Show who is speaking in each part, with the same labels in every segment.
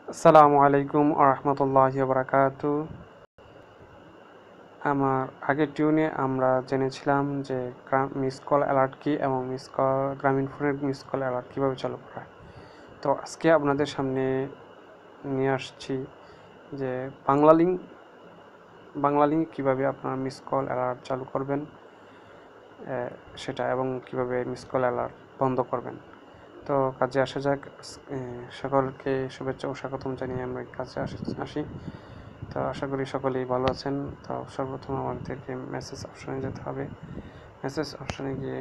Speaker 1: আসসালামু আলাইকুম আরহামতুল্লাহি বারাকাতু। আমার আগের টিউনে আমরা জেনেছিলাম যে মিস কল অ্যালার্ট কি এবং গ্রামীণ ফোনের মিস কল অ্যালার্ট কীভাবে চালু করা হয়। তো আজকে আপনাদের সামনে নিয়ে আসছি যে বাংলা লিঙ্ক কীভাবে আপনারা মিস কল অ্যালার্ট চালু করবেন সেটা, এবং কীভাবে মিস কল অ্যালার্ট বন্ধ করবেন। তো কাজে আসা যাক। সকলকে শুভেচ্ছা ও স্বাগতম জানিয়ে আমরা কাজে আসি। তো আশা করি সকলেই ভালো আছেন। তো সর্বপ্রথম আমাদেরকে মেসেজ অপশনে যেতে হবে। মেসেজ অপশনে গিয়ে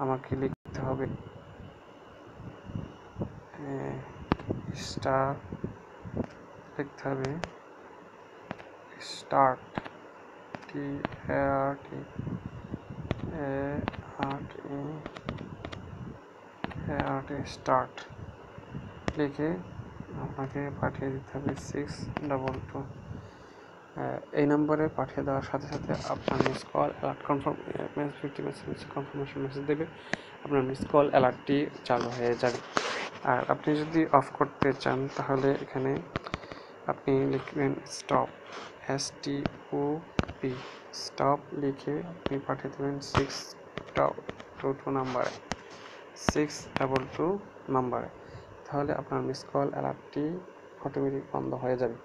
Speaker 1: আমাকে লিখতে হবে স্টার, লিখতে হবে স্টার্ট, স্টার্ট লিখে আপনাকে পাঠিয়ে দিতে হবে 622। এই নম্বরে পাঠিয়ে দেওয়ার সাথে সাথে আপনার miss call alert confirmation message দেবে। আপনার মিস কল অ্যালার্টটি চালু হয়ে যাবে। আর আপনি যদি অফ করতে চান তাহলে এখানে আপনি লিখবেন স্টপ, STOP, স্টপ লিখে আপনি পাঠিয়ে দেবেন 622 নাম্বারে। তাহলে আপনার মিস কল অ্যালার্টটি অটোমেটিক বন্ধ হয়ে যাবে।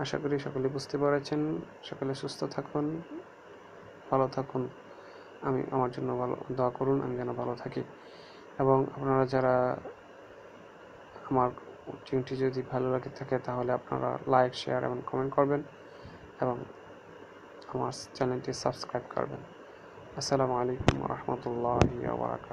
Speaker 1: আশা করি সকলে বুঝতে পেরেছেন। সকলে সুস্থ থাকুন, ভালো থাকুন। আমার জন্য ভালো দোয়া করুন, আমি যেন ভালো থাকি। এবং আপনারা যারা আমার টিউনটি যদি ভালো লাগে থাকে তাহলে আপনারা লাইক, শেয়ার এবং কমেন্ট করবেন এবং আমার চ্যানেলটি সাবস্ক্রাইব করবেন। আসসালামু আলাইকুম ওয়া রাহমাতুল্লাহি ওয়া বারাকাতুহু।